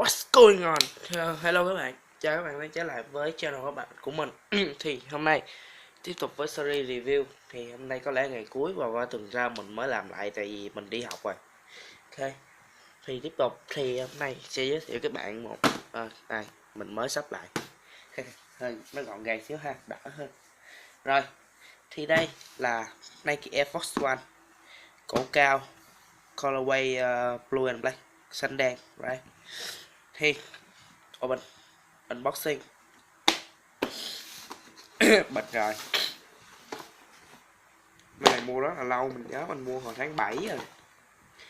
What's going on? Hello các bạn, chào các bạn đã trở lại với channel các bạn của mình. Thì hôm nay tiếp tục với series review. Thì hôm nay có lẽ ngày cuối và qua tuần ra mình mới làm lại tại vì mình đi học rồi. Ok, thì tiếp tục thì hôm nay sẽ giới thiệu các bạn một này mình mới sắp lại. Hơi nó gọn gàng xíu ha, đỡ hơn. Rồi, thì đây là Nike Air Force One cổ cao colorway blue and black xanh đen, right? Thì open unboxing. Bật rồi. Mấy này mua rất là lâu, mình nhớ mình mua hồi tháng 7 rồi.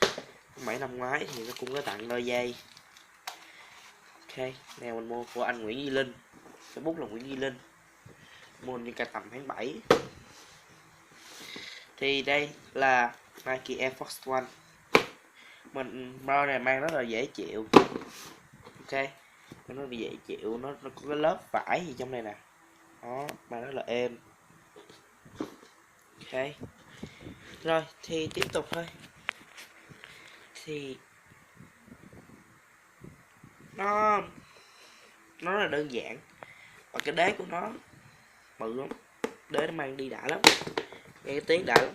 Tháng 7 năm ngoái thì nó cũng có tặng đôi dây. Ok, này mình mua của anh Nguyễn Duy Linh. Facebook là Nguyễn Duy Linh. Mua như cả tầm tháng 7. Thì đây là Nike Air Force One. Mình màu này mang rất là dễ chịu. Ok, nó rất là dễ chịu, nó có cái lớp vải gì trong này nè. Đó, mang rất là êm. Ok. Rồi thì tiếp tục thôi. Thì nó rất là đơn giản và cái đế của nó bự lắm, đế nó mang đi đã lắm, nghe cái tiếng đã lắm,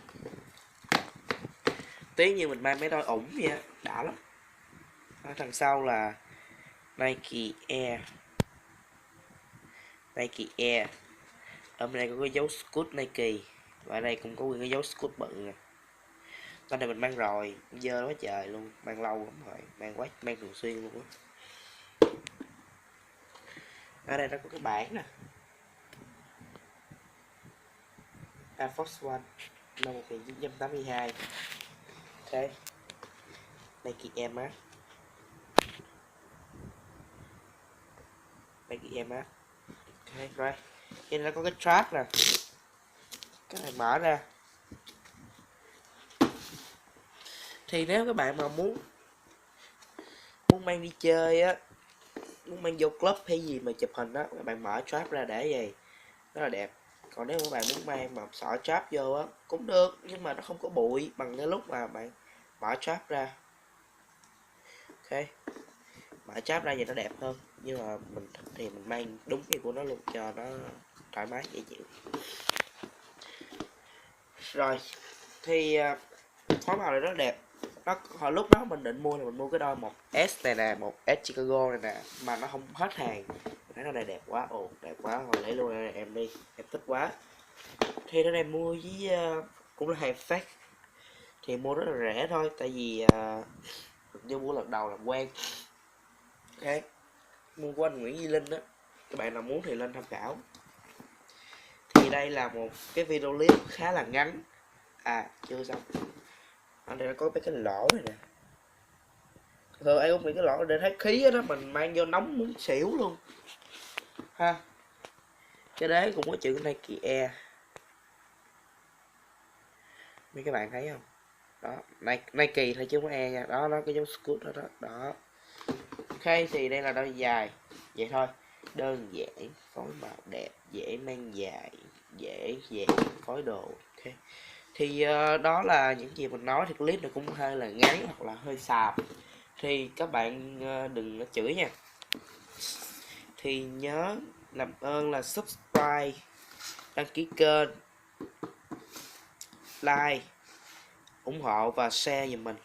tiếng như mình mang mấy đôi ủng vậy á, đã lắm. Ở đằng sau là Nike Air, ở bên đây có cái dấu scoot Nike và ở đây cũng có cái dấu scoot bự nè. Con này mình mang rồi, dơ quá trời luôn, mang lâu lắm rồi, mang thường xuyên luôn á. Ở đây nó có cái bảng nè, Air Force One năm 1982. Ok, Nike Air Max, Nike Air Max. Ok, rồi đây nó có cái strap nè, cái này mở ra. Thì nếu các bạn mà muốn mang đi chơi á, muốn mang vô club hay gì mà chụp hình á, các bạn mở strap ra để vậy rất là đẹp. Còn nếu các bạn muốn mang mà xỏ strap vô á cũng được, nhưng mà nó không có bụi bằng cái lúc mà bạn mở strap ra. Ok, mở strap ra vậy nó đẹp hơn, nhưng mà mình thì mình mang đúng cái của nó luôn cho nó thoải mái dễ chịu. Rồi thì phối màu này rất đẹp. Hồi lúc đó mình định mua là mình mua cái đôi 1S này nè, 1S Chicago này nè, mà nó không hết hàng. Mình thấy nó này đẹp quá, đẹp quá, rồi lấy luôn này, em đi, em thích quá. Thì nó này mua với cũng là hàng fake, thì mua rất là rẻ thôi, tại vì như mua lần đầu làm quen. Ok, mua của anh Nguyễn Duy Linh đó, các bạn nào muốn thì lên tham khảo. Thì đây là một cái video clip khá là ngắn, chưa xong. Ở đây nó có mấy cái lỗ này nè, thường ai cũng bị cái lỗ để thấy khí đó, mình mang vô nóng muốn xỉu luôn ha. Cái đế cũng có chữ Nike Air, mấy các bạn thấy không? Đó, Nike thôi chứ không có Air nha. Đó, nó cái dấu scoot đó, đó. Ok, thì đây là đôi dài vậy thôi, đơn giản, phối màu đẹp, dễ mang dài, dễ dàng phối đồ. Ok, thì đó là những gì mình nói. Thì clip này cũng hơi là ngắn hoặc là hơi xàm, thì các bạn đừng có chửi nha. Thì nhớ làm ơn là subscribe, đăng ký kênh, like, ủng hộ và share giùm mình.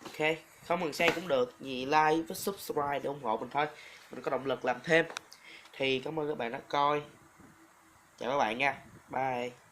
Ok, không cần share cũng được, vì like với subscribe để ủng hộ mình thôi, mình có động lực làm thêm. Thì cảm ơn các bạn đã coi, chào các bạn nha, bye.